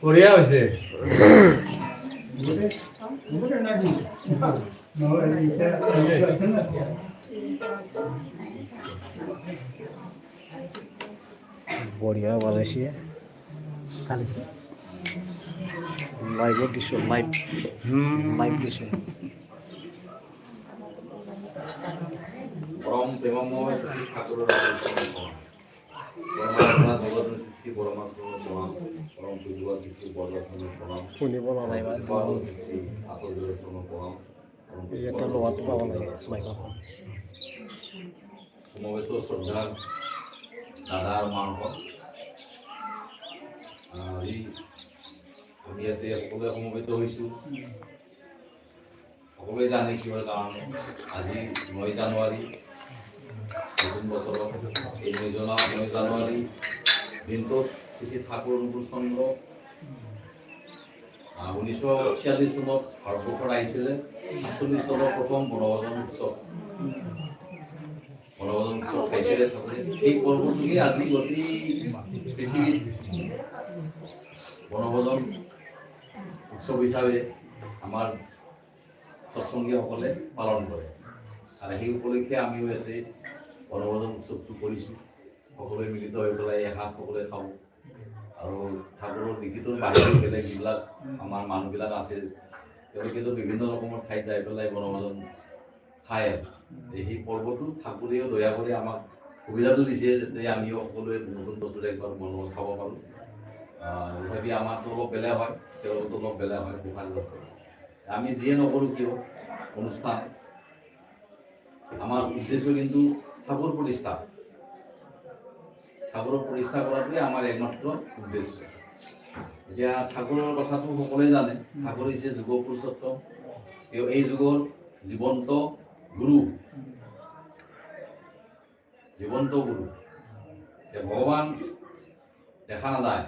বঢ়িয়া হৈছে। বঢ়িয়া বনাইছে। মাইকত দিছোঁ, মাইক দিছোঁ। পৰম প্ৰেমময় শ্ৰী ঠাকুৰৰ শুনিব নালাগে ইয়াতে লোৱাটো পাব লাগে মাইকখন। সমবেত শ্ৰদ্ধাৰ দাদা আৰু মাহঁত আজি আমি ইয়াতে সকলোৱে সমবেত হৈছোঁ। সকলোৱে জানে কিহৰ কাৰণে আজি 9 জানুৱাৰী নতুন বছৰত এই 9 জানুৱাৰী দিনটোত শ্ৰী শ্ৰী ঠাকুৰ অনুকূল চন্দ্ৰ 1946 চনত ভাৰতবৰ্ষত আহিছিলে। 48 চনৰ প্ৰথম বনভোজন উৎসৱ খাইছিলে। এই পৰ্বটোকে আজি গোটেই পৃথিৱীত বনভোজন উৎসৱ হিচাপে আমাৰ সৎসংগীসকলে পালন কৰে আৰু সেই উপলক্ষে আমিও ইয়াতে বনভোজন উৎসৱটো কৰিছোঁ। সকলোৱে মিলিত হৈ পেলাই এসাঁজ সকলোৱে খাওঁ আৰু আৰু ঠাকুৰৰ লিখিতৰ বাহিৰেও বেলেগ যিবিলাক আমাৰ মানুহবিলাক আছে তেওঁলোকেতো বিভিন্ন ৰকমৰ ঠাইত যাই পেলাই বনভোজন খায়। সেই পৰ্বটো ঠাকুৰেও দয়া কৰি আমাক সুবিধাটো দিছে যাতে আমিও সকলোৱে নতুন বছৰে একবাৰ বনভোজ খাব পাৰোঁ। তথাপি আমাৰতো অলপ বেলেগ হয়, তেওঁলোকতো অলপ বেলেগ হয়, ডিফাৰেঞ্চ আছে। আমি যিয়ে নকৰোঁ কিয় অনুষ্ঠান, আমাৰ উদ্দেশ্য কিন্তু ঠাকুৰ প্ৰতিষ্ঠা। ঠাকুৰক প্ৰতিষ্ঠা কৰাটোৱে আমাৰ একমাত্ৰ উদ্দেশ্য। এতিয়া ঠাকুৰৰ কথাটো সকলোৱে জানে, ঠাকুৰ হৈছে যুগ পুৰুষোত্তম, তেওঁ এই যুগৰ জীৱন্ত গুৰু। জীৱন্ত গুৰু ভগৱান দেখা নাযায়,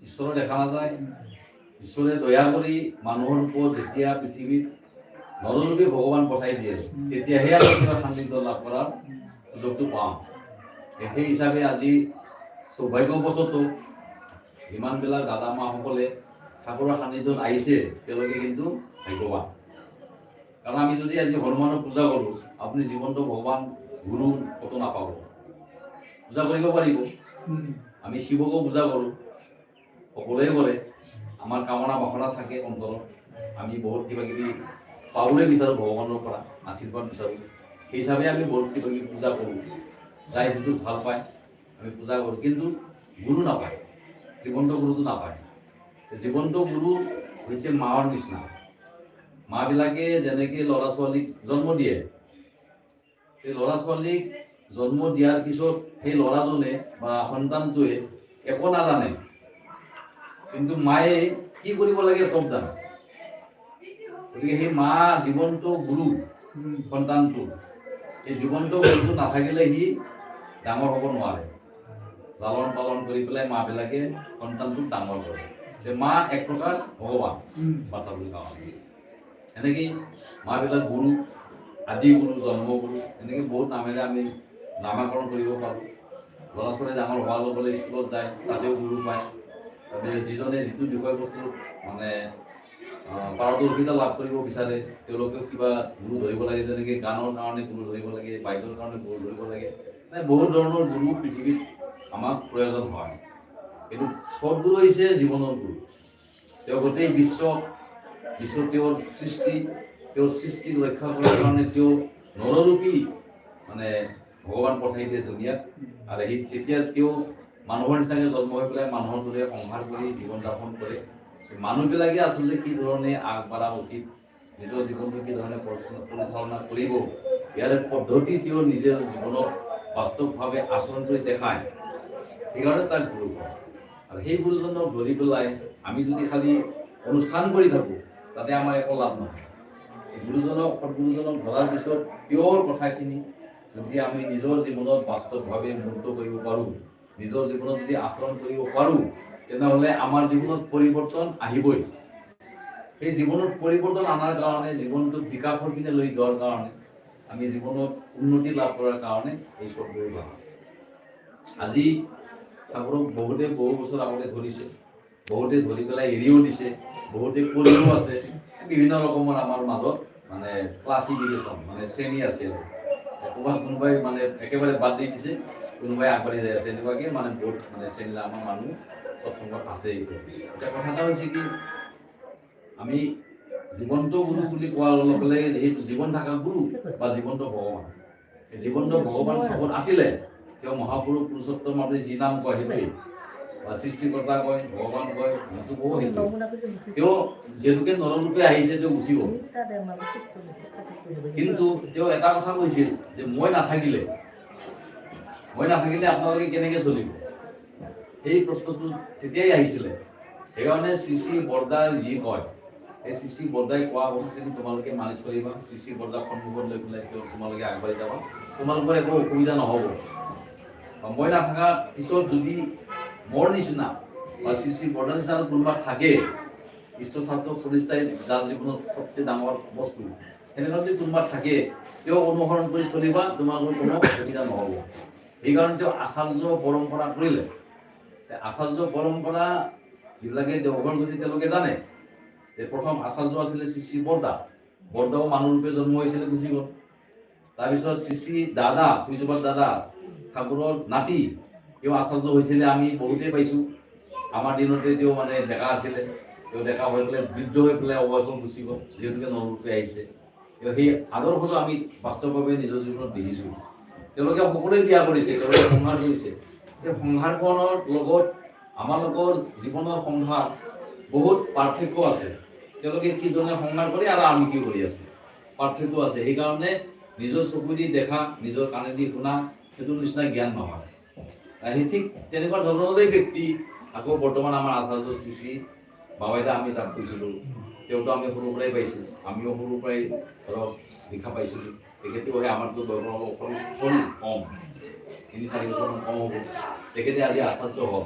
ঈশ্বৰ দেখা নাযায়। ঈশ্বৰে দয়া কৰি মানুহৰ ওপৰত যেতিয়া পৃথিৱীত নৰৰূপে ভগৱান পঠাই দিয়ে তেতিয়াহে আমি কিবা সান্নিধ্য লাভ কৰাৰ সুযোগটো পাওঁ। সেই হিচাপে আজি সৌভাগ্যবশতঃ যিমানবিলাক দাদা মাসকলে ঠাকুৰৰ সান্নিধ্যত আহিছে তেওঁলোকে কিন্তু ভাগ্যৱান। কাৰণ আমি যদি আজি হনুমানক পূজা কৰোঁ, আপুনি জীৱন্ত ভগৱান গুৰু ক'তো নাপাব। পূজা কৰিব পাৰিব, আমি শিৱকো পূজা কৰোঁ, সকলোৱে কৰে। আমাৰ কামনা বাসনা থাকে অন্তৰত, আমি বহুত কিবা কিবি পাবলৈ বিচাৰোঁ ভগৱানৰ পৰা, আশীৰ্বাদ বিচাৰোঁ। সেই হিচাপে আমি বহুত কিবা কিবি পূজা কৰোঁ, যাই যিটো ভাল পায় আমি পূজা কৰোঁ, কিন্তু গুৰু নাপায়, জীৱন্ত গুৰুটো নাপায়। জীৱন্ত গুৰু হৈছে মাৰ নিচিনা। মাবিলাকে যেনেকৈ ল'ৰা ছোৱালীক জন্ম দিয়ে, সেই ল'ৰা ছোৱালীক জন্ম দিয়াৰ পিছত সেই ল'ৰাজনে বা সন্তানটোৱে একো নাজানে, কিন্তু মায়ে কি কৰিব লাগে চব জানে। গতিকে সেই মা জীৱন্ত গুৰু সন্তানটো, এই জীৱন্ত গুৰুটো নাথাকিলে সি ডাঙৰ হ'ব নোৱাৰে। লালন পালন কৰি পেলাই মাবিলাকে সন্তানটোক ডাঙৰ কৰে। মা এক প্ৰকাৰ ভগৱান বাচ্ছা বুলি কোৱা হয়। এনেকেই মাবিলাক গুৰু, আদি গুৰু, জন্মগুৰু, এনেকৈ বহুত নামেৰে আমি নামাকৰণ কৰিব পাৰোঁ। ল'ৰা ছোৱালী ডাঙৰ হোৱাৰ লগে লগে স্কুলত যায়, তাতেও গুৰু পায়। যিজনে যিটো বিষয়বস্তুত মানে পাৰদৰ্শিতা লাভ কৰিব বিচাৰে তেওঁলোকেও কিবা গুৰু ধৰিব লাগে। যেনেকৈ গানৰ কাৰণে গুৰু ধৰিব লাগে, বাদ্যৰ কাৰণে গুৰু ধৰিব লাগে। বহুত ধৰণৰ গুৰু পৃথিৱীত আমাক প্ৰয়োজন হয়। কিন্তু সদগুৰু হৈছে জীৱনৰ গুৰু। তেওঁ গোটেই বিশ্ব তেওঁৰ সৃষ্টিক ৰক্ষা কৰাৰ কাৰণে তেওঁ নৰৰূপী মানে ভগৱান পঠাই দিয়ে দুনিয়াত। আৰু সেই তেতিয়া তেওঁ মানুহৰ নিচিনাকৈ জন্ম হৈ পেলাই মানুহৰ দৰে সংহাৰ কৰি জীৱন যাপন কৰে। মানুহবিলাকে আচলতে কি ধৰণে আগবাঢ়া উচিত, নিজৰ জীৱনটো কি ধৰণে পৰিচালনা কৰিব, ইয়াৰ পদ্ধতি তেওঁ নিজৰ জীৱনত বাস্তৱভাৱে আচৰণ কৰি দেখায়। সেইকাৰণে তাক গুৰু কয়। আৰু সেই গুৰুজনক ধৰি পেলাই আমি যদি খালি অনুষ্ঠান কৰি থাকোঁ, তাতে আমাৰ একো লাভ নহয়। সদগুৰুজনক ধৰাৰ পিছত তেওঁৰ কথাখিনি যদি আমি নিজৰ জীৱনত বাস্তৱভাৱে মূৰ্ত কৰিব পাৰোঁ, নিজৰ জীৱনত যদি আচৰণ কৰিব পাৰোঁ, তেনেহ'লে আমাৰ জীৱনত পৰিৱৰ্তন আহিবই। সেই জীৱনত পৰিৱৰ্তন অনাৰ কাৰণে, জীৱনটোক বিকাশৰ পিনে লৈ যোৱাৰ কাৰণে, আমি জীৱনত উন্নতি লাভ কৰাৰ কাৰণে এই সদগুৰু লাগে। আজি ঠাকুৰক বহুতে বহু বছৰ আগতে ধৰিছে, বহুতে ধৰি পেলাই এৰিও দিছে, বহুতে কৰিও আছে। বিভিন্ন ৰকমৰ আমাৰ মাজত মানে ক্লাছিফিকেশ্যন মানে শ্ৰেণী আছে। কোনোবাই মানে একেবাৰে বাদ দি দিছে, কোনোবাই আগবাঢ়ি যাই আছে। এনেকুৱাকৈ মানে বহুত মানে শ্ৰেণীৰ আমাৰ মানুহ সৎসংগত আছে। এতিয়া কথা এটা হৈছে কি, আমি জীৱন্ত গুৰু বুলি কোৱাৰ লগে লগে যিহেতু জীৱন থকা গুৰু বা জীৱন্ত ভগৱান, এই জীৱন্ত ভগৱান ঠাকুৰ আছিলে। তেওঁ মহাপুৰুষ পুৰুষোত্তম, আপুনি যি নাম কয় সেইটোৱেই, বা সৃষ্টিকৰ্তা কয়, ভগৱান কয়, যিটো কব সেইটো। তেওঁ যিহেতুকে নৰৰূপে আহিছে, তেওঁ গুচি গ'ল। কিন্তু তেওঁ এটা কথা কৈছিল যে মই নাথাকিলে আপোনালোকে কেনেকৈ চলিব। সেই প্ৰশ্নটো তেতিয়াই আহিছিলে। সেইকাৰণে শ্ৰী শ্ৰী বৰদাৰ যি কয়, এই শ্ৰী শ্ৰী বৰদাই কোৱা কথাখিনি তোমালোকে মানি চলিবা। শ্ৰী শ্ৰী বৰদাক সন্মুখত লৈ পেলাই তোমালোকে আগবাঢ়ি যাবা, তোমালোকৰ একো অসুবিধা নহ'ব। মই নাথাকাৰ পিছত যদি মোৰ নিচিনা বা শ্ৰী শ্ৰী বৰদাৰ নিচিনা কোনোবা থাকে, ইষ্ট ছাত্ৰ প্ৰতিষ্ঠাই যাৰ জীৱনত সবচে ডাঙৰ বস্তু, সেনেকুৱা যদি কোনোবা থাকে, তেওঁ অনুসৰণ কৰি চলিবা, তোমালোকৰ কোনো অসুবিধা নহ'ব। সেইকাৰণে তেওঁ আচাৰ্য পৰম্পৰা কৰিলে। আচাৰ্য পৰম্পৰা যিবিলাকে দেওঘৰ গৈছে তেওঁলোকে জানে যে প্ৰথম আচাৰ্য আছিলে শ্ৰী শ্ৰী বৰদা। বৰদাও মানুহৰূপে জন্ম হৈছিলে, গুচি গ'ল। তাৰপিছত শ্ৰী শ্ৰী দাদা, পূজ্যপাত দাদা ঠাকুৰৰ নাতি, তেওঁ আচাৰ্য হৈছিলে, আমি বহুতেই পাইছোঁ। আমাৰ দিনতে তেওঁ মানে ডেকা আছিলে, তেওঁ ডেকা হৈ পেলাই বৃদ্ধ হৈ পেলাই অৱসৰ গুচি গ'ল, যিহেতুকে নৱৰূপে আহিছে। সেই আদৰ্শটো আমি বাস্তৱভাৱে নিজৰ জীৱনত দেখিছোঁ। তেওঁলোকে সকলোৱে বিয়া কৰিছে, তেওঁলোকে সংসাৰ কৰিছে। সেই সংসাৰখনৰ লগত আমালোকৰ জীৱনৰ সংসাৰ বহুত পাৰ্থক্য আছে। তেওঁলোকে কিজনে সংসাৰ কৰে আৰু আমি কি কৰি আছোঁ, পাৰ্থক্য আছে। সেইকাৰণে নিজৰ চকুদি দেখা, নিজৰ কাণেদি শুনা সেইটো নিচিনা জ্ঞান নহয়। সেই ঠিক তেনেকুৱা ধৰণৰে ব্যক্তি আকৌ বৰ্তমান আমাৰ আচাৰ্য শ্ৰী শ্ৰী বাবাইদা আমি যাক কৈছিলোঁ, তেওঁতো আমি সৰুৰ পৰাই পাইছোঁ, আমিও সৰুৰ পৰাই ধৰক দেখা পাইছিলোঁ। তেখেতেও সেই আমাৰতো বয়সৰ অকণ কম, ৩-৪ বছৰমান কম হ'ব। তেখেতে আজি আচাৰ্য হ'ল।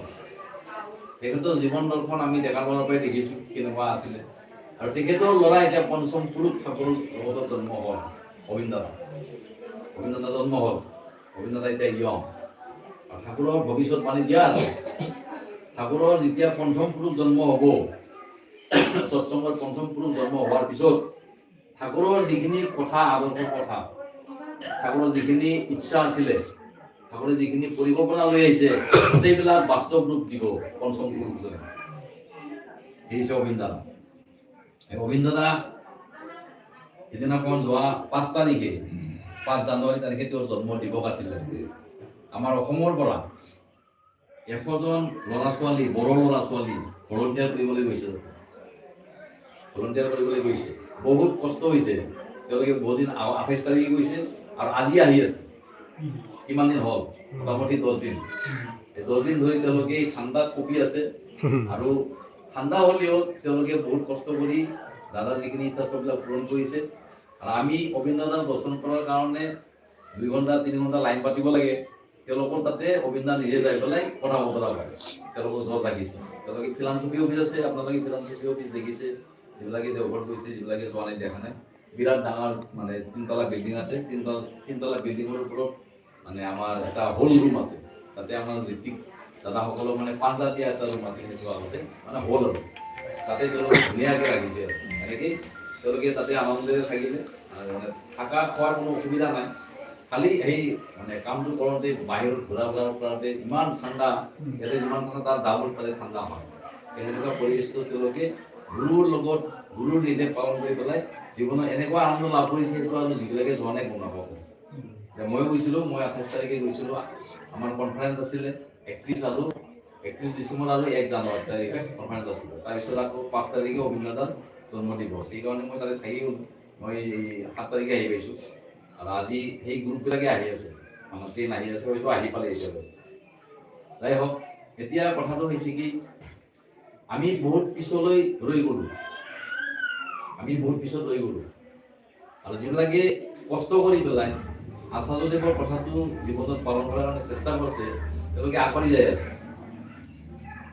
তেখেতৰ জীৱন দৰ্শন আমি ডেকা ল'ৰাৰ পৰাই দেখিছোঁ কেনেকুৱা আছিলে। আৰু তেখেতৰ ল'ৰা এতিয়া পঞ্চম পুৰুষ ঠাকুৰৰ লগত জন্ম হ'ল, অবিন্দ দা জন্ম হ'ল। অবিন্দ দা এতিয়া ইয়ং। আৰু ঠাকুৰৰ ভৱিষ্যতবাণী দিয়া আছে। ঠাকুৰৰ যেতিয়া পঞ্চম পুৰুষ জন্ম হ'ব, সৎসংগৰ পঞ্চম পুৰুষ জন্ম হোৱাৰ পিছত ঠাকুৰৰ যিখিনি কথা, আদৰ্শ কথা, ঠাকুৰৰ যিখিনি ইচ্ছা আছিলে, ঠাকুৰে যিখিনি পৰিকল্পনা লৈ আহিছে, গোটেইবিলাক বাস্তৱ ৰূপ দিব পঞ্চম পুৰুষজনে। এই হৈছে অবিন্দ দা। অবিন্দ দা সিদিনাখন যোৱা 5 তাৰিখে, 5 জানুৱাৰী তাৰিখে তেওঁৰ জন্ম দিৱস আছিলে। আমাৰ অসমৰ পৰা 100জন ল'ৰা ছোৱালী, বড়ো ল'ৰা ছোৱালী ভলণ্টিয়াৰ কৰিবলৈ গৈছে। বহুত কষ্ট হৈছে। তেওঁলোকে বহুত দিন 28 তাৰিখে গৈছে আৰু আজি আহি আছে। কিমান দিন হ'ল? মোটামুটি 10 দিন। এই 10 দিন ধৰি তেওঁলোকে ঠাণ্ডাত কঁপি আছে। আৰু ঠাণ্ডা হ'লেও তেওঁলোকে বহুত কষ্ট কৰি দাদাৰ যিখিনি ইচ্ছা সববিলাক পূৰণ কৰিছে। আৰু আমি অবিন্দ দাক দৰ্শন কৰাৰ কাৰণে 2 ঘণ্টা 3 ঘণ্টা লাইন পাতিব লাগে। তেওঁলোকৰ তাতে অবিন্দ দা নিজে যাই পেলাই কথা বতৰা কৰে। তেওঁলোকৰ জ্বৰ লাগিছে। তেওঁলোকে ফিলান্থ্ৰপি অফিচ আছে, আপোনালোকে ফিলান্থ্ৰপি অফিচ দেখিছে, যিবিলাকে দেওঘৰত গৈছে, যিবিলাকে যোৱা নাই দেখা নাই। বিৰাট ডাঙৰ মানে 3তলা বিল্ডিং আছে। 3তলা বিল্ডিঙৰ ওপৰত মানে আমাৰ এটা হল ৰুম আছে। তাতে আমাৰ ঋতিক দাদাসকলক মানে পাঞ্জা দিয়া এটা ৰুম আছে, সেইটো আগতে মানে হল আৰু তাতে তেওঁলোকে ধুনীয়াকৈ ৰাখিছে। এনেকেই তেওঁলোকে তাতে আনন্দেৰে থাকিলে। মানে থকা খোৱাৰ কোনো অসুবিধা নাই। খালি সেই মানে কামটো কৰোঁতে বাহিৰত ঘূৰা ফুৰা কৰাতে ইমান ঠাণ্ডা, ইয়াতে যিমান ঠাণ্ডা তাৰ ডাবল তাতে ঠাণ্ডা হয়। সেনেকুৱা পৰিৱেশটো তেওঁলোকে গুৰুৰ লগত, গুৰুৰ নিৰ্দেশ পালন কৰি পেলাই জীৱনত এনেকুৱা আনন্দ লাভ কৰিছে, সেইটো আৰু যিবিলাকে যোৱা নাই গম নাপাব। ময়ো গৈছিলোঁ, মই 28 তাৰিখে গৈছিলোঁ। আমাৰ কনফাৰেন্স আছিলে 31 ডিচেম্বৰ আৰু 1 জানুৱাৰী তাৰিখে কনফাৰেন্স আছিলে। তাৰপিছত আকৌ 5 তাৰিখে অবিন্দ দাৰ জন্ম দিৱস। সেইকাৰণে মই তাতে থাকি গ'লোঁ। মই 7 তাৰিখে আহি পাইছোঁ। আৰু আজি সেই গ্ৰুপবিলাকে আহি আছে, আমাৰ ট্ৰেইন আহি আছে, হয়তো আহি পালে এতিয়ালৈ। যাই হওক, এতিয়া কথাটো হৈছে কি, আমি বহুত পিছলৈ ৰৈ গ'লোঁ। আৰু যিবিলাকে কষ্ট কৰি পেলাই আচাৰ্যদেৱৰ কথাটো জীৱনত পালন কৰাৰ কাৰণে চেষ্টা কৰিছে, তেওঁলোকে আগবাঢ়ি যাই আছে।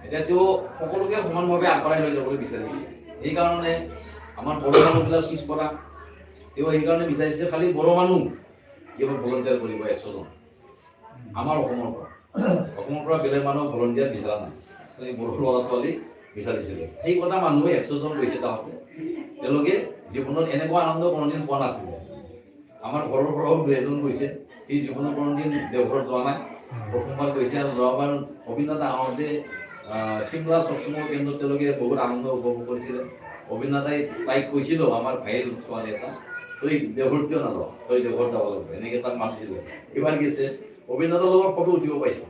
এতিয়া তেওঁ সকলোকে সমানভাৱে আগবঢ়াই লৈ যাবলৈ বিচাৰিছে। সেইকাৰণে আমাৰ বড়ো মানুহবিলাক পিছপৰা। তেওঁ সেইকাৰণে বিচাৰিছে খালি বড়ো মানুহ এইবাৰ ভলণ্টিয়াৰ কৰিব 100জন। আমাৰ অসমৰ পৰা বেলেগ মানুহ ভলণ্টিয়াৰ বিচৰা নাই, খালি বড়ো ল'ৰা ছোৱালী বিচাৰিছিলে। সেই কথা মানুহে 100জন গৈছে। তাহাঁতে তেওঁলোকে জীৱনত এনেকুৱা আনন্দ কোনোদিন পোৱা নাছিলে। আমাৰ ঘৰৰ পৰাও 2 এজন গৈছে। সেই জীৱনত কোনোদিন দেওঘৰত যোৱা নাই, প্ৰথমবাৰ গৈছে। আৰু যোৱাবাৰ অবিন্দ দা আহোঁতে চিমলা সৎসংগ কেন্দ্ৰত তেওঁলোকে বহুত আনন্দ উপভোগ কৰিছিলে। অবিন্দ দাই তাইক কৈছিলোঁ, আমাৰ ভাইৰ ছোৱালী এটা, তই দেওঘৰত কিয় নাযাৱ, তই দেওঘৰত যাব লাগিব, এনেকৈ তাক মাতিছিলে। এইবাৰ গৈছে, অবিন্দ দাৰ লগত ফটো উঠিব পাইছে।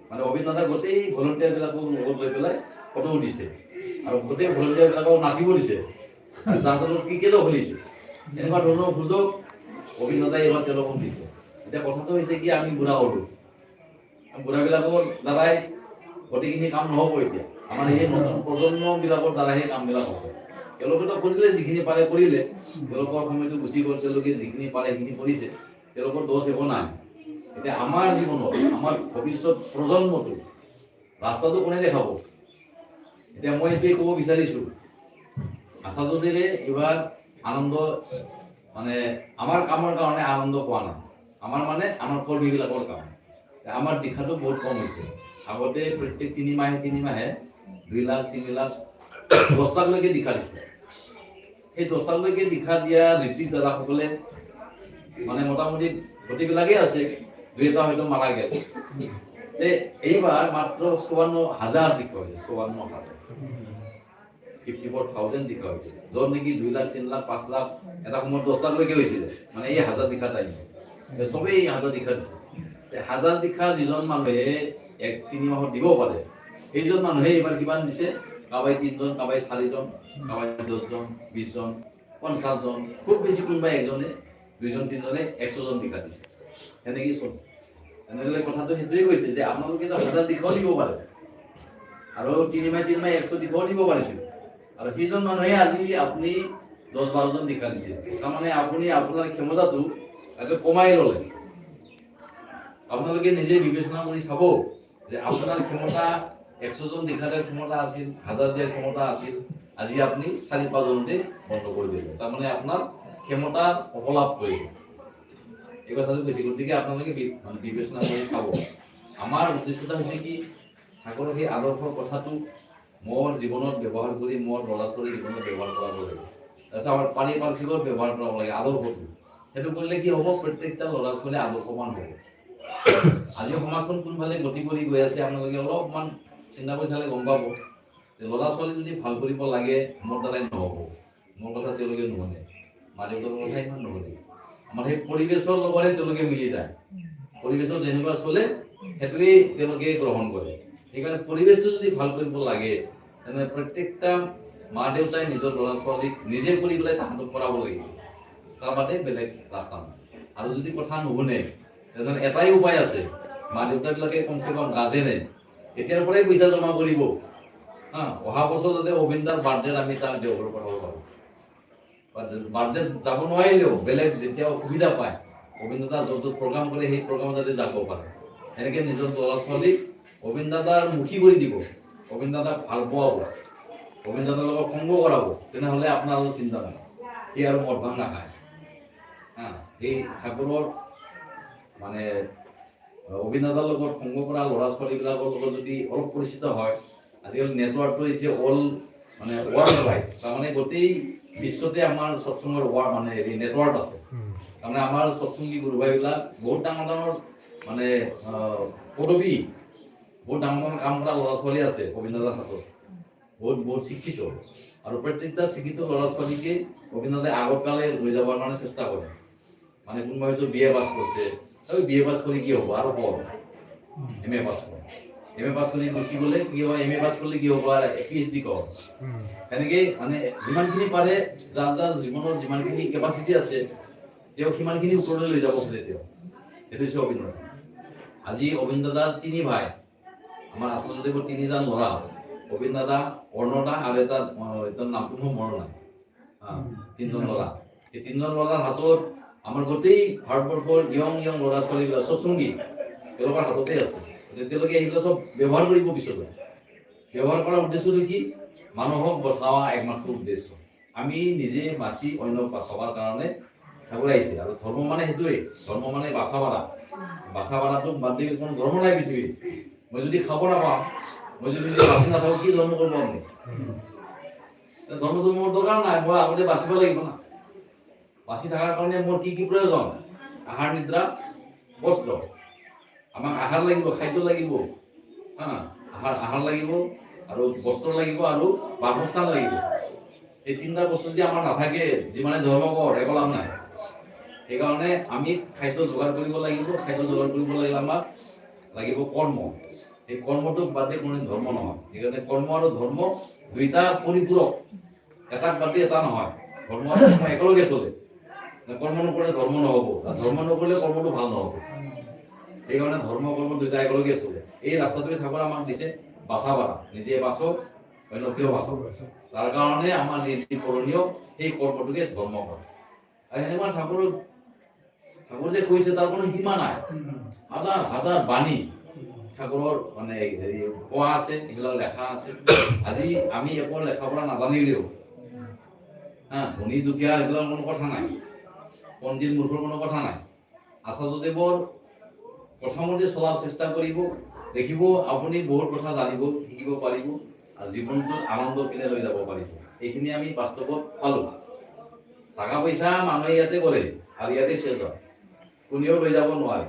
মানে অবিন্দ দা গোটেই ভলণ্টিয়াৰবিলাকক লগত লৈ পেলাই ফটো উঠিছে। আৰু গোটেই ভলণ্টিয়াৰবিলাকক নাচিব দিছে। আৰু তাহাঁতৰ লগত ক্ৰিকেটো খেলিছে। এনেকুৱা ধৰণৰ সুযোগ অবিন্দ দাই এইবাৰ তেওঁলোকক দিছে। এতিয়া কথাটো হৈছে কি, আমি বুঢ়া হ'লোঁ। বুঢ়াবিলাকৰ দ্বাৰাই গোটেইখিনি কাম নহ'ব। এতিয়া আমাৰ এই নতুন প্ৰজন্মবিলাকৰ দ্বাৰাহে কামবিলাক হ'ব। তেওঁলোকেতো কৰিলে, যিখিনি পাৰে কৰিলে। তেওঁলোকৰ সময়টো গুচি গ'ল, তেওঁলোকে যিখিনি পাৰে সেইখিনি কৰিছে। তেওঁলোকৰ দোষ একো নাই। এতিয়া আমাৰ জীৱনত, আমাৰ ভৱিষ্যত প্ৰজন্মটো ৰাস্তাটো কোনে দেখাব? এতিয়া মই এইটোৱে ক'ব বিচাৰিছোঁ, আচাৰ্যদেৱে এইবাৰ আনন্দ মানে আমাৰ কামৰ কাৰণে আনন্দ পোৱা নাই। আমাৰ মানে আমাৰ কৰ্মীবিলাকৰ কাৰণে আমাৰ দীক্ষাটো বহুত কম হৈছে। আগতে প্ৰত্যেক 3 মাহে 2 লাখ 3 লাখ 10 লাখলৈকে দীক্ষা দিছে। সেই 10 লাখলৈকে দীক্ষা দিয়া ঋতিক দাদাসকলে মানে মোটামুটি গোটেইবিলাকেই আছে, 2 এটা হয়তো মাৰা গেল। এইবার মাত্র 54,000 দীক্ষা হয়েছে, 54,000, 54,000 দীক্ষা হয়েছে। যত নাকি 2 লাখ 3 লাখ 5 লাখ এটা সময়ত 10 লাখ লৈকে হয়েছিল, মানে এই 1000 দীক্ষা টাইম সবেই 1000 দীক্ষা দিছে। 1000 দীক্ষা যিজন মানুহে 1-3 মাহত দিব পাৰে, এইজন মানুহে এইবাৰ কিমান দিছে? কাবাই 3 জন, কাবাই 4 জন, কাবাই 10 জন, 20 জন, 50 জন, খুব বেছি কোনোবাই একজনে, 2 জন 3 জনে 100 জন দীক্ষা দিছে। এনেকৈ চলছে। এনেহ'লে কথাটো সেইটোৱে কৈছে যে আপোনালোকে 1000 দীক্ষাও দিব পাৰে আৰু 3 মাহ 100 দীক্ষাও দিব পাৰিছিল। আৰু সেইজন মানুহে আজি আপুনি 10-12 জন দীক্ষা দিছে, তাৰমানে আপুনি আপোনাৰ ক্ষমতাটো এটা কমাই ল'লে। আপোনালোকে নিজে বিবেচনা কৰি চাব যে আপোনাৰ ক্ষমতা 100 জন দীক্ষা দিয়াৰ ক্ষমতা আছিল, 1000 দিয়াৰ ক্ষমতা আছিল, আজি আপুনি 4-5 জনতে বন্ধ কৰি দিলে, তাৰমানে আপোনাৰ ক্ষমতা অপলাপ কৰিলে। এই কথাটো কৈছে। গতিকে আপোনালোকে মানে বিবেচনা কৰি চাব। আমাৰ উদ্দেশ্যটা হৈছে কি, ঠাকুৰৰ সেই আদৰ্শৰ কথাটো মোৰ জীৱনত ব্যৱহাৰ কৰি মোৰ ল'ৰা ছোৱালীৰ জীৱনত ব্যৱহাৰ কৰাব লাগে। তাৰপিছত আমাৰ পাৰিপাৰ্শ্বিকত ব্যৱহাৰ কৰাব লাগে আদৰ্শটো। সেইটো কৰিলে কি হ'ব? প্ৰত্যেকটা ল'ৰা ছোৱালী আদৰ্শৱান হ'ব। আজি সমাজখন কোনফালে গতি কৰি গৈ আছে আপোনালোকে অলপমান চিন্তা কৰি চালে গম পাব যে ল'ৰা ছোৱালী যদি ভাল কৰিব লাগে মোৰ দ্বাৰাই নহ'ব। মোৰ কথা তেওঁলোকে নুশুনে, মা দেউতাৰ কথা ইমান নুশুনে। আমাৰ সেই পৰিৱেশৰ লগতে তেওঁলোকে মিলি যায়। পৰিৱেশত যেনেকুৱা চলে সেইটোৱেই তেওঁলোকে গ্ৰহণ কৰে। সেইকাৰণে পৰিৱেশটো যদি ভাল কৰিব লাগে তেনে প্ৰত্যেকটা মা দেউতাই নিজৰ ল'ৰা ছোৱালীক নিজে কৰি পেলাই তাহাঁতক কৰাব লাগিব, তাৰ বাদে বেলেগ ৰাস্তা নাই। আৰু যদি কথা নুশুনে তেনেহ'লে এটাই উপায় আছে, মা দেউতাবিলাকে কমচে কম গাৰ্জেনে এতিয়াৰ পৰাই পইচা জমা কৰিব, অহা বছৰ যাতে অবিন্দাৰ বাৰ্থডেত আমি তাক দেওঘৰ কৰাব পাৰোঁ। বাৰ্থডেত যাব নোৱাৰিলেও বেলেগ যেতিয়া সুবিধা পায় অবিন্দ দা য'ত য'ত প্ৰগ্ৰাম কৰে সেই প্ৰগ্ৰামত যাতে যাব পাৰে। এনেকৈ নিজৰ ল'ৰা ছোৱালীক অবিন্দ দাদাৰ মুখী কৰি দিব, অবিন্দ দাদাক ভাল পোৱাব, অবিন্দ দাদাৰ লগত সংগ কৰাব, তেনেহ'লে আপোনাৰ আৰু চিন্তা নাই, সি আৰু মদ ভাং নাখায়। এই ঠাকুৰৰ মানে অবিন্দ দাদাৰ লগত সংগ কৰা ল'ৰা ছোৱালীবিলাকৰ লগত যদি অলপ পৰিচিত হয়, আজিকালি নেটৱৰ্কটো হৈছে অল মানে ৱৰ্ল্ড ৱাইড, তাৰমানে গোটেই বিশ্বতে আমাৰ সৎসংগৰ মানে হেৰি নেটৱৰ্ক আছে। তাৰমানে আমাৰ সৎসংগী গুৰু ভাইবিলাক বহুত ডাঙৰ ডাঙৰ মানে পদবী, বহুত ডাঙৰ ডাঙৰ কাম কৰা ল'ৰা ছোৱালী আছে অবিন্দ দাদাৰ হাতত, বহুত বহুত শিক্ষিত। আৰু প্ৰত্যেকটা শিক্ষিত ল'ৰা ছোৱালীকে অবিন্দ দাদাই আগৰ কালে লৈ যাবৰ কাৰণে চেষ্টা কৰে। মানে কোনোবা হয়তো BA পাছ কৰিছে, BA পাছ কৰি কি হ'ব আৰু পঢ়, MA পাছ কৰ, MA পাছ কৰি গুচি গ'লে কি হ'ব, MA পাছ কৰিলে কি হ'ব আৰু PhD কৰ। এনেকৈ মানে যিমানখিনি পাৰে যাৰ যাৰ জীৱনৰ যিমানখিনি কেপাচিটি আছে তেওঁ সিমানখিনি ওপৰলৈ লৈ যাব খোজে তেওঁ। সেইটো হৈছে অবিন্দ দাদা। আজি অবিন্দ দাদাৰ 3 ভাই, আমাৰ আচলতে 3জন ল'ৰা, অবিন্দ দাদা, অৰ্ণ দা আৰু এটাৰ নামটো মোৰ মনত নাই। 3জন ল'ৰা, এই 3জন ল'ৰাৰ হাতত আমাৰ গোটেই ভাৰতবৰ্ষৰ ইয়ং ল'ৰা ছোৱালীবিলাক সৎসংগী তেওঁলোকৰ হাততে আছে। তেওঁলোকে এইবিলাক চব ব্যৱহাৰ কৰিব পিছলৈ। ব্যৱহাৰ কৰাৰ উদ্দেশ্যটো কি? মানুহক বচাওয়া একমাত্ৰ উদ্দেশ্য। আমি নিজে বাচি অন্যক বচাবৰ কাৰণে ঠাকুৰ আহিছে। আৰু ধৰ্ম মানে সেইটোৱেই, ধৰ্ম মানে বাচা বাৰা। বাচা বাৰাটোক বাদ দি কোনো ধৰ্ম নাই পৃথিৱীত। মই যদি খাব নাপাওঁ, মই যদি বাচি নাথাকোঁ, কি ধৰ্ম কৰিব আপুনি? ধৰ্ম চৰ্ম মোৰ দৰকাৰ নাই, মই আগতে বাচিব লাগিব না। বাচি থকাৰ কাৰণে মোৰ কি কি প্ৰয়োজন? আহাৰ নিদ্ৰা বস্ত্ৰ। আমাক আহাৰ লাগিব, খাদ্য লাগিব, আহাৰ লাগিব আৰু বস্ত্ৰ লাগিব আৰু বাসস্থান লাগিব। এই 3টা বস্তু যদি আমাৰ নাথাকে, যিমানে ধৰ্ম কৰ একো লাভ নাই। সেইকাৰণে আমি খাদ্য যোগাৰ কৰিব লাগিব। খাদ্য যোগাৰ কৰিব লাগিলে আমাক লাগিব কৰ্ম। এই কৰ্মটোক বাদে কোনো ধৰ্ম নহয়। সেইকাৰণে কৰ্ম আৰু ধৰ্ম দুইটা পৰিপূৰক, এটাক বাদে এটা নহয়। ধৰ্ম আৰু কৰ্ম একেলগে চলে। কৰ্ম নকৰিলে ধৰ্ম নহ'ব, ধৰ্ম নকৰিলে কৰ্মটো ভাল নহ'ব। সেইকাৰণে ধৰ্ম কৰ্ম দুইটা একেলগে চলে। এই ৰাস্তাটোৱে ঠাকুৰে আমাক দিছে বাচা বাৰা, নিজে বাচক অন্যকেও বাচক। তাৰ কাৰণে আমাৰ যি যি কৰণীয় সেই কৰ্মটোকে ধৰ্ম কৰে। আৰু সেনেকুৱা ঠাকুৰ যে কৈছে তাৰ কোনো সীমা নাই। হাজাৰ হাজাৰ বাণী ঠাকুৰৰ মানে হেৰি কোৱা আছে, এইবিলাক লেখা আছে। আজি আমি একো লেখা পঢ়া নাজানিলেও ধনী দুখীয়া এইবিলাক কোনো কথা নাই, পণ্ডিত মূৰ্খৰ কোনো কথা নাই। আচাৰ্যদেৱৰ প্ৰথমতে চলাৰ চেষ্টা কৰিব, দেখিব আপুনি বহুত কথা জানিব, শিকিব পাৰিব আৰু জীৱনটো আনন্দৰ পিনে লৈ যাব পাৰিব। এইখিনি আমি বাস্তৱত পালোঁ। টাকা পইচা মানুহে ইয়াতে কৰে আৰু ইয়াতে শেষ হয়, কোনেও লৈ যাব নোৱাৰে।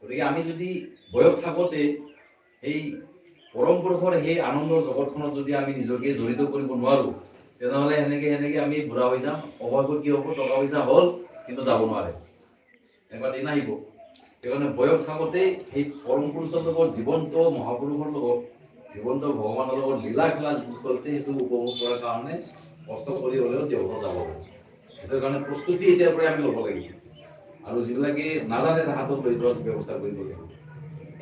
গতিকে আমি যদি বয়স থাকোঁতে এই পৰম পুৰুষৰ সেই আনন্দৰ জগতখনত যদি আমি নিজকে জড়িত কৰিব নোৱাৰোঁ, তেনেহ'লে সেনেকে আমি বুঢ়া হৈ যাম। অৱশেষত কি হ'ব, টকা পইচা হ'ল কিন্তু যাব নোৱাৰে, এনেকুৱা দিন আহিব। সেইকাৰণে বয়স থাকোঁতেই সেই পৰম পুৰুষৰ লগত, জীৱন্ত মহাপুৰুষৰ লগত, জীৱন্ত ভগৱানৰ লগত লীলা খেলা যিটো চলিছে, সেইটো উপভোগ কৰাৰ কাৰণে কষ্ট কৰি হ'লেও দেওঘৰ যাব লাগে। সেইটো কাৰণে প্ৰস্তুতি এতিয়াৰ পৰাই আমি ল'ব লাগিব। আৰু যিবিলাকে নাজানে হাতত লৈ যোৱাৰ ব্যৱস্থা কৰিব লাগিব।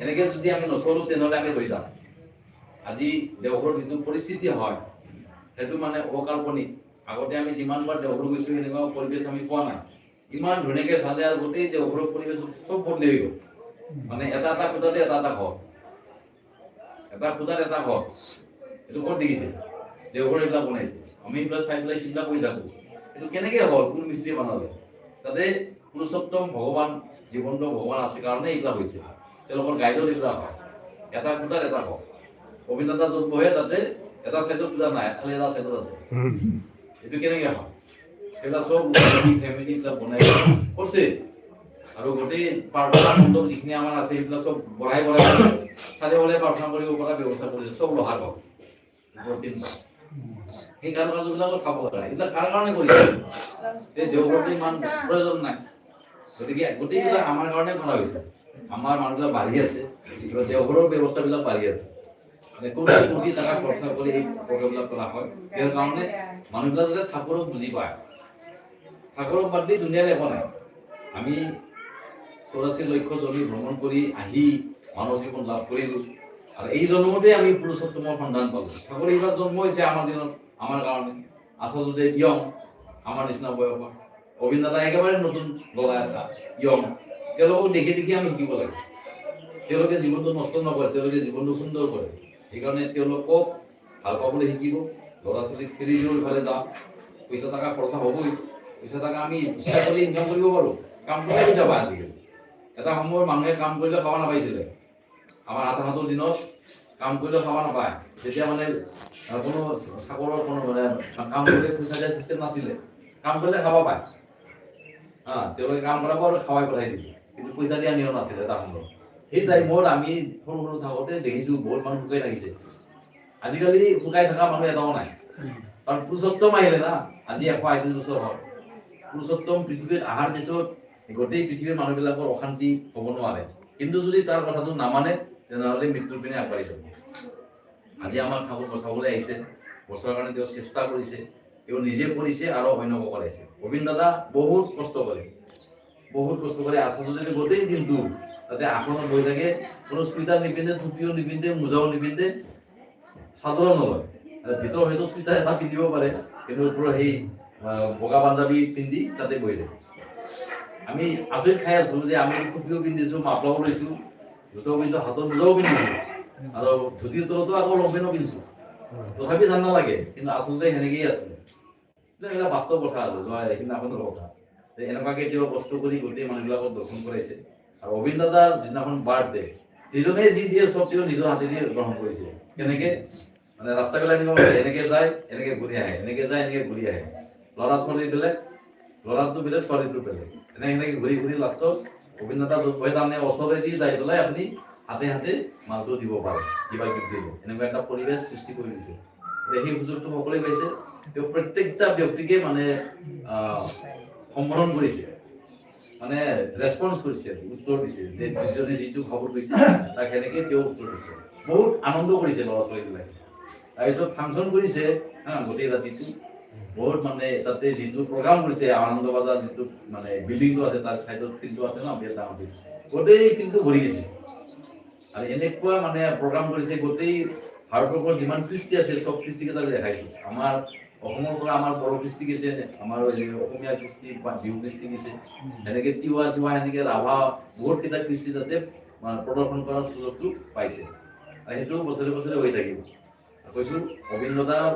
এনেকৈ যদি আমি নচলোঁ তেনেহ'লে আমি হৈ যাম। আজি দেওঘৰৰ যিটো পৰিস্থিতি হয় সেইটো মানে অকাল্পনিক। আগতে আমি যিমানবাৰ দেওঘৰ গৈছোঁ সেনেকুৱা পৰিৱেশ আমি পোৱা নাই। ইমান ধুনীয়াকৈ চালে আৰু গোটেই দেওঘৰৰ পৰিৱেশ চব বদলি হৈ গ'ল। মানে এটা খুঁটাতে এটা ঘৰ, এটা খুঁটাত এটা ঘৰ। এইটো ক'ত দেখিছে? দেওঘৰ এইবিলাক বনাইছে। আমি এইবিলাক চাই পেলাই চিন্তা কৰি থাকোঁ, এইটো কেনেকৈ হ'ল, কোন মিস্ত্ৰী বনালে? তাতে পুৰুষোত্তম ভগৱান, জীৱন্ত ভগৱান আছে কাৰণে এইবিলাক হৈছে। তেওঁলোকৰ গাইডত এইবিলাক হয়। এটা খুঁটাত এটা ঘৰ। অভিনেতা য'ত বহে তাতে এটা চাইডত খুঁটা নাই, খালি এটা চাইডত আছে। এইটো কেনেকৈ হয়? সেইবিলাক চব ফেমিলি এইবিলাক বনাই কৰিছে। আৰু গোটেই প্ৰাৰ্থনা মণ্ডপ যিখিনি আমাৰ আছে সেইবিলাক চব বঢ়াই চাৰিওফালে প্ৰাৰ্থনা কৰিব পৰা ব্যৱস্থা কৰিছে। চব লোহাৰ ঘৰ, সেই কাৰ্যবিলাকো চাব লাগে। এইবিলাক কাৰ কাৰণে কৰিছে? এই দেওঘৰটো ইমান প্ৰয়োজন নাই। গতিকে গোটেইবিলাক আমাৰ কাৰণে কৰা হৈছে। আমাৰ মানুহবিলাক বাঢ়ি আছে, দেওঘৰৰ ব্যৱস্থাবিলাক বাঢ়ি আছে। মানে কোটি টকা খৰচা কৰি এই প্ৰগ্ৰেমবিলাক কৰা হয়। ইয়াৰ কাৰণে মানুহবিলাক যাতে ঠাকুৰক বুজি পায়। ঠাকুৰক বাদ দি দুনিয়াত একো নাই। আমি 84 লক্ষ জনী ভ্ৰমণ কৰি আহি মানৱ জীৱন লাভ কৰিলোঁ। আৰু এই জন্মতে আমি পুৰুষোত্তমৰ সন্ধান পালোঁ। ঠাকুৰ এইবাৰ জন্ম হৈছে আমাৰ দিনত, আমাৰ কাৰণে। আচলতে ইয়ং, আমাৰ নিচিনা বয়সৰ। অভিনেতা একেবাৰে নতুন ল'ৰা এটা, ইয়ং। তেওঁলোকক দেখি দেখি আমি শিকিব লাগে। তেওঁলোকে জীৱনটো নষ্ট নকৰে, তেওঁলোকে জীৱনটো সুন্দৰ কৰে। সেইকাৰণে তেওঁলোকক ভাল পাবলৈ শিকিব। ল'ৰা ছোৱালীক ঠেলি দিওঁ ইফালে যাওঁ, পইচা টকা খৰচা হ'বই। পইচা টকা আমি ইচ্ছা কৰি ইনকাম কৰিব পাৰোঁ। কাম কৰিলে পইচা পায় আজিকালি। এটা সময়ৰ মানুহে কাম কৰিলে খাব নাপাইছিলে। আমাৰ আতাহঁতৰ দিনত কাম কৰিলে খাব নাপায়। তেতিয়া মানে কোনো চাকৰৰ কোনো মানে কাম কৰিলে পইচা দিয়া চিষ্টেম নাছিলে। কাম কৰিলে খাব পায়। তেওঁলোকে কাম কৰাব আৰু খাৱাই পঠাই দিব। কিন্তু পইচা দিয়া নিয়ম নাছিলে এটা সময়ত। সেই টাইমত আমি সৰু থাকোঁতে দেখিছোঁ বহুত মানুহ শুকাই থাকিছে। আজিকালি শুকাই থকা মানুহ এটাও নাই। কাৰণ পুৰুষোত্তম আহিলে না। আজি 138 বছৰ হ'ল। পুৰুষোত্তম পৃথিৱীত অহাৰ পিছত গোটেই পৃথিৱীৰ মানুহবিলাকৰ অশান্তি হ'ব নোৱাৰে। কিন্তু যদি তাৰ কথাটো নামানে তেনেহ'লে মৃত্যুৰ পিনে আগবাঢ়ি যাব। আজি আমাৰ ঠাকুৰ বচাবলৈ আহিছে, বচোৱাৰ কাৰণে তেওঁ চেষ্টা কৰিছে, তেওঁ নিজে কৰিছে আৰু অন্যকো কৰাইছে। গোবিন্দ দাদা বহুত কষ্ট কৰে, আচলতে গোটেই দিনটো তাতে আসনত বহি থাকে। কোনো চুইটাৰ নিপিন্ধে, টুপিও নিপিন্ধে, মোজাও নিপিন্ধে, চাদৰো নলয়। ভিতৰত হয়তো চুইটাৰ এটা পিন্ধিব পাৰে, কিন্তু ওপৰত সেই বগা পাঞ্জাবী পিন্ধি তাতে বহি থাকে। আমি আচৰিত খাই আছো যে আমি টুপিও পিন্ধিছো, মাফলাও লৈছো, জোতাও পিন্ধিছো, হাতত মোজাও পিন্ধিছো, আৰু ধুতিৰ তলতো আকৌ লংপেণ্টো পিন্ধিছো। তথাপি জান নালাগে, কিন্তু আচলতে সেনেকেই আছিলে। এইবিলাক বাস্তৱ কথা আৰু সেইদিনাখনৰ কথা। এনেকুৱাকে তেওঁ কষ্ট কৰি গোটেই মানুহবিলাকক দৰ্শন কৰাইছে। আৰু অবিন্দ দাদাৰ যিদিনাখন বাৰ্থডে, যিজনে যি দিয়ে চব তেওঁ নিজৰ হাতেদি গ্ৰহণ কৰিছে। কেনেকে মানে ৰাস্তাবিলাক এনেকে যায়, এনেকে ঘূৰি আহে, এনেকে যায়, এনেকে ঘূৰি আহে। ল'ৰা ছোৱালী বেলেগ, ল'ৰাটো বেলেগ, ছোৱালীটো বেলেগ। এনেকে ঘূৰি লাষ্টত অবিন্দ দাদা য'ত বহে তাৰমানে ওচৰেদি যাই পেলাই আপুনি হাতে হাতে মালটো দিব পাৰে, কিবা গিফ্ট দিব। এনেকুৱা এটা পৰিৱেশ সৃষ্টি কৰি দিছে। সেই সুযোগটো সকলোৱে পাইছে। তেওঁ প্ৰত্যেকটা ব্যক্তিকে মানে সম্বোধন কৰিছে, মানে ৰেছপন্স কৰিছে, উত্তৰ দিছে। যে যিজনে যিটো খবৰ কৈছে তাক সেনেকে তেওঁ উত্তৰ দিছে। বহুত আনন্দ কৰিছে ল'ৰা ছোৱালীবিলাকে। তাৰপিছত ফাংচন কৰিছে গোটেই ৰাতিটো। বহুত মানে তাতে যিটো প্ৰগ্ৰাম কৰিছে, আনন্দ বজাৰ যিটো মানে বিল্ডিংটো আছে, তাৰ চাইডত ফিল্ডটো আছে ন, বিৰাট ডাঙৰ ফিল্ড, গোটেই ফিল্ডটো ভৰি গৈছে। আৰু এনেকুৱা মানে প্ৰগ্ৰাম কৰিছে, গোটেই ভাৰতবৰ্ষৰ যিমান কৃষ্টি আছে চব কৃষ্টিকেইটা দেখাইছে। আমাৰ অসমৰ পৰা আমাৰ বড়ো কৃষ্টি গৈছে, আমাৰ অসমীয়া কৃষ্টি, বিহু কৃষ্টি গৈছে, এনেকে তিৱা চিৱা, এনেকে ৰাভা, বহুত কেইটা কৃষ্টি তাতে প্ৰদৰ্শন কৰাৰ সুযোগটো পাইছে। আৰু সেইটো বছৰে বছৰে হৈ থাকিব। কৈছো অবিন্দ দাদাৰ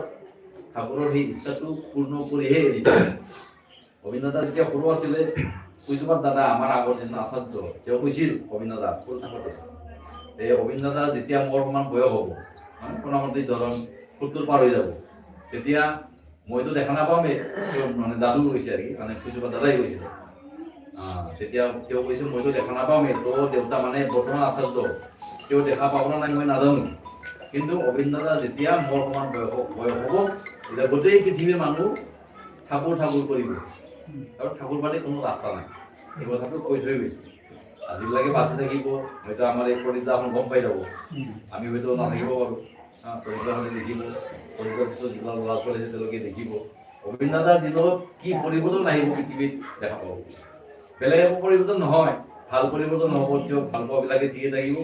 ঠাকুৰৰ সেই ইচ্ছাটো পূৰ্ণ কৰিহে এৰিব। অবিন্দ দাদা যেতিয়া সৰু আছিলে, কৈছো দাদা আমাৰ আগৰ যিজন আচাৰ্য, তেওঁ কৈছিল অবিন্দ দাদা সৰু থাকোঁতে, এই অবিন্দ দাদা যেতিয়া মোৰ সমান বয়স হ'ব, মোটামুটি ধৰক 70 পাৰ হৈ যাব, তেতিয়া মইতো দেখা নাপামেই, তেওঁ মানে দাদু কৈছে আৰু কি, মানে কৈছো দাদাই কৈছিলে, তেতিয়া তেওঁ কৈছে মইতো দেখা নাপামেই, তোৰ দেউতা মানে বৰ্তমান আচাৰ্য, তেওঁ দেখা পাব না নাই মই নাজানো, কিন্তু অবিন দাদা যেতিয়া মোৰ সমান বয়স হ'ব তেতিয়া গোটেই পৃথিৱীৰ মানুহ ঠাকুৰ ঠাকুৰ কৰিব, আৰু ঠাকুৰ বাদে কোনো ৰাস্তা নাই। এই কথাটো কৈ থৈ গৈছে। যিবিলাকে বাচি থাকিব হয়তো আমাৰ এই পৰিত্ৰাখন গম পাই যাব, আমি হয়তো নাথাকিব পাৰোঁ, পৰিত্ৰাখনে দেখিব, পৰিত্ৰাৰ পিছত যিবিলাক ল'ৰা ছোৱালী আছে তেওঁলোকে দেখিব অবিন দাদাৰ দিনত কি পৰিৱৰ্তন আহিব পৃথিৱীত দেখা পাব। বেলেগ একো পৰিৱৰ্তন নহয়, ভাল পৰিৱৰ্তন নহ'ব, তেওঁ ভাল পোৱাবিলাকে ঠিকে থাকিব,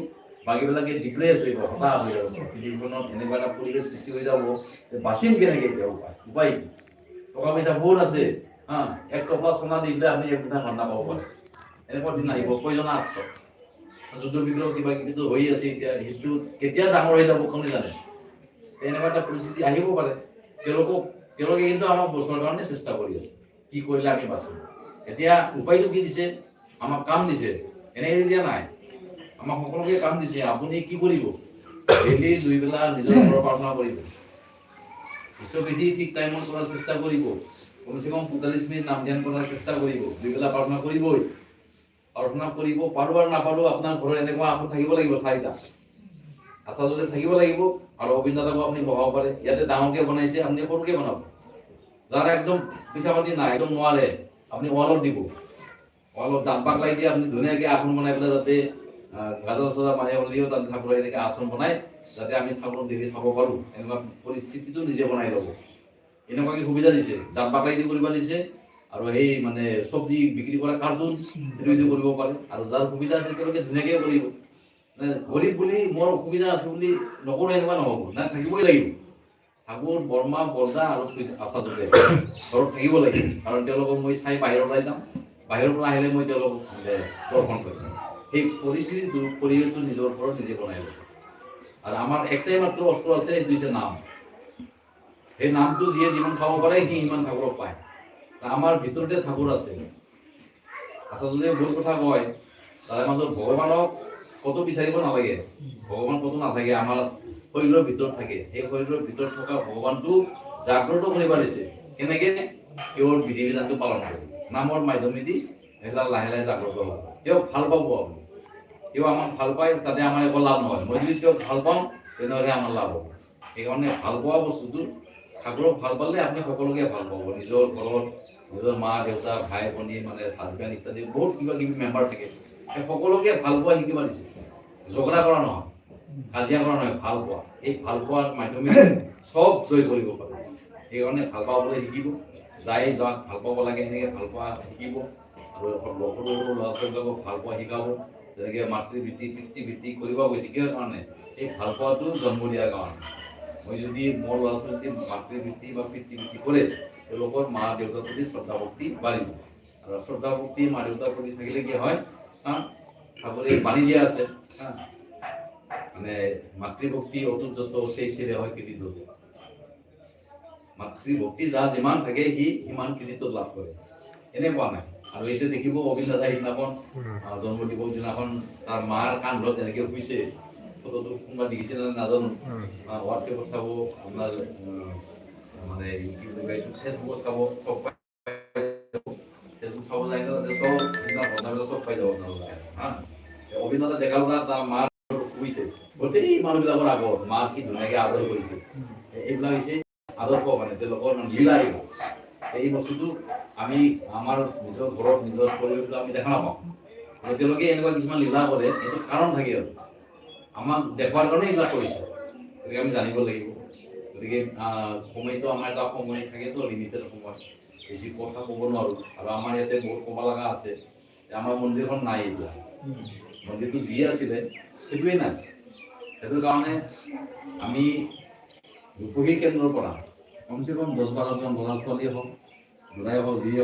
বাকীবিলাকে ডিপ্ৰেছ হৈ যাব, হতাশ হৈ যাব। পৃথিৱীখনত এনেকুৱা এটা পৰিৱেশ সৃষ্টি হৈ যাব যে বাচিম কেনেকৈ এতিয়া উপায় কি? টকা পইচা বহুত আছে, 1 টকা সোণা দি পেলাই আপুনি 1 মুঠা ধান নাপাব পাৰে, এনেকুৱা দিন আহিব। কয়জনা আছে যুদ্ধ বিগ্ৰহ কিবা কিবিতো হৈ আছে, এতিয়া সেইটো কেতিয়া ডাঙৰ হৈ যাব কোনে জানে। এনেকুৱা এটা পৰিস্থিতি আহিব পাৰে। তেওঁলোকে কিন্তু আমাক বচোৱাৰ কাৰণে চেষ্টা কৰি আছে, কি কৰিলে আমি বাচিম। এতিয়া উপায়টো কি দিছে, আমাক কাম দিছে, এনেকৈ দিয়া নাই, আমাক সকলোকে কাম দিছে। আপুনি কি কৰিব, ডেইলি 2 বেলা নিজৰ ঘৰৰ প্ৰাৰ্থনা কৰিব, ইষ্টবিধি ঠিক টাইমত কৰাৰ চেষ্টা কৰিব, কমচে কম 45 মিনিট নাম ধ্যান কৰাৰ চেষ্টা কৰিব, 2 বেলা প্ৰাৰ্থনা কৰিবই। প্ৰাৰ্থনা কৰিব পাৰোঁ আৰু নাপাৰোঁ, আপোনাৰ ঘৰত এনেকুৱা আসন থাকিব লাগিব 4টা, আচাৰ্য থাকিব লাগিব, আৰু অবিন দাদাকো আপুনি বহাব পাৰে। ইয়াতে ডাঙৰকে বনাইছে, আপুনি সৰুকে বনাব। যাৰ একদম পইচা পাতি নাই, একদম নোৱাৰে, আপুনি ৱালত দিব, ৱালত দাঁত পাক লাগি দিয়ে, আপুনি ধুনীয়াকৈ আসন বনাই পেলাই যাতে গাজা চাজা মাৰি হ'লেও তাতে ঠাকুৰৰ এনেকৈ আসন বনাই যাতে আমি ঠাকুৰক দেৰি চাব পাৰোঁ, এনেকুৱা পৰিস্থিতিটো নিজে বনাই ল'ব। এনেকুৱাকৈ সুবিধা দিছে, দাঁত পাক লাগি কৰিব দিছে, আৰু সেই মানে চব্জি বিক্ৰী কৰা কাৰ্টুন সেইটো কৰিব পাৰে। আৰু যাৰ সুবিধা আছে তেওঁলোকে ধুনীয়াকৈ কৰিব। গৰীব বুলি মোৰ অসুবিধা আছে বুলি নকৰোঁ এনেকুৱা নহ'ব, নাই থাকিবই লাগিব। ঠাকুৰ বৰ্মা বৰদা আৰু আচাৰ্য ঘৰত থাকিব লাগিব, কাৰণ তেওঁলোকক মই চাই বাহিৰত ওলাই যাম, বাহিৰৰ পৰা আহিলে মই তেওঁলোকক দৰ্শন কৰিম। সেই পৰিস্থিতিটো পৰিৱেশটো নিজৰ ঘৰত নিজে বনাই ল'ব। আৰু আমাৰ একটাই মাত্ৰ অস্ত্ৰ আছে, সেইটো হৈছে নাম। সেই নামটো যিয়ে যিমান খাব পাৰে সি সিমান ঠাকুৰক পায়। আমাৰ ভিতৰতে ঠাকুৰ আছে। আচাৰ্যদেৱে বহুত কথা কয়, তাৰে মাজত ভগৱানক কতো বিচাৰিব নালাগে, ভগৱান কতো নাথাকে, আমাৰ শৰীৰৰ ভিতৰত থাকে। সেই শৰীৰৰ ভিতৰত থকা ভগৱানটো জাগ্ৰত কৰিব দিছে, কেনেকৈ তেওঁৰ বিধি বিধানটো পালন কৰে, নামৰ মাধ্যমেদি এইবিলাক লাহে লাহে জাগ্ৰত হ'ব। তেওঁক ভাল পাব আপুনি, তেওঁ আমাক ভাল পায়, তাতে আমাৰ একো লাভ নহয়। মই যদি তেওঁক ভাল পাওঁ তেনেহ'লে আমাৰ লাভ হ'ব। সেইকাৰণে ভাল পোৱা বস্তুটো, ঠাকুৰক ভাল পালে আপুনি সকলোকে ভাল পাব। নিজৰ ঘৰত নিজৰ মা দেউতা ভাই ভনী মানে হাজবেণ্ড ইত্যাদি বহুত কিবা কিবি মেম্বাৰ থাকে, সেই সকলোকে ভাল পোৱা শিকিব দিছে। ঝগড়া কৰা নহয়, কাজিয়া কৰা নহয়, ভাল পোৱা। এই ভাল পোৱাৰ মাধ্যমেৰে চব জয় কৰিব পাৰে। সেইকাৰণে ভাল পাবলৈ শিকিব, যাই যাক ভাল পাব লাগে সেনেকৈ ভাল পোৱা শিকিব। আৰু সৰু সৰু ল'ৰা ছোৱালীবিলাকক ভাল পোৱা শিকাব, যেনেকৈ মাতৃবৃত্তি পিতৃবৃত্তি কৰিব গৈছে, কিহৰ কাৰণে? এই ভাল পোৱাটো জন্ম দিয়াৰ কাৰণে। মই যদি মোৰ ল'ৰা ছোৱালী যদি মাতৃবৃত্তি বা পিতৃবৃত্তি কৰে, তেওঁলোকৰ মা দেউতাৰ প্ৰতি শ্ৰদ্ধা ভক্তি বাঢ়িব। আৰু শ্ৰদ্ধা ভক্তি মা দেউতাৰ প্ৰতি থাকিলে কি হয়, ঠাকুৰে বাণী দিয়া আছে, মানে মাতৃভক্তি অতুট যত সেই চিৰে হয় কৃতিত্ব। মাতৃভক্তি যাৰ যিমান থাকে সি সিমান কৃতিত্ব লাভ কৰে, এনেকুৱা নাই। আৰু এইটো দেখিব অবিন দাদা সিদিনাখন জন্ম দিৱস দিনাখন তাৰ মাৰ কান্ধত যেনেকৈ শুইছে, ফটোটো কোনোবা দেখিছে নাজানো, হোৱাটছএপত চাব, আপোনাৰ মানে কি বুলি কয় ফেচবুকত চাব, চব ফেচবুক চাব যায় ন, চব ঘটনাবিলাক চব পাই যাব আপোনালোকে। অবিন দাদা ডেকা ল'ৰা তাৰ মাৰ শুইছে, গোটেই মানুহবিলাকৰ আগত মা কি ধুনীয়াকৈ আদৰ কৰিছে। এইবিলাক হৈছে আদৰ্শ, মানে তেওঁলোকৰ লীলা। এই বস্তুটো আমি আমাৰ নিজৰ ঘৰত নিজৰ পৰিৱেশটো আমি দেখা নাপাওঁ, তেওঁলোকে এনেকুৱা কিছুমান লীলা কৰে, এইটো কাৰণ থাকে আৰু আমাক দেখুৱাৰ কাৰণে এইবিলাক কৰিছে। গতিকে আমি জানিব লাগিব। গতিকে সময়টো আমাৰ এটা সময় থাকেতো, লিমিটেড সময়, বেছি কথা ক'ব নোৱাৰোঁ। আৰু আমাৰ ইয়াতে বহুত ক'ব লগা আছে, আমাৰ মন্দিৰখন নাই এতিয়া, মন্দিৰটো যি আছিলে সেইটোৱেই নাই। সেইটো কাৰণে আমি ৰূপহী কেন্দ্ৰৰ পৰা কমচে কম 10-12জন ল'ৰা ছোৱালীয়ে হওক, ল'ৰাই হওক, যিয়ে হওক,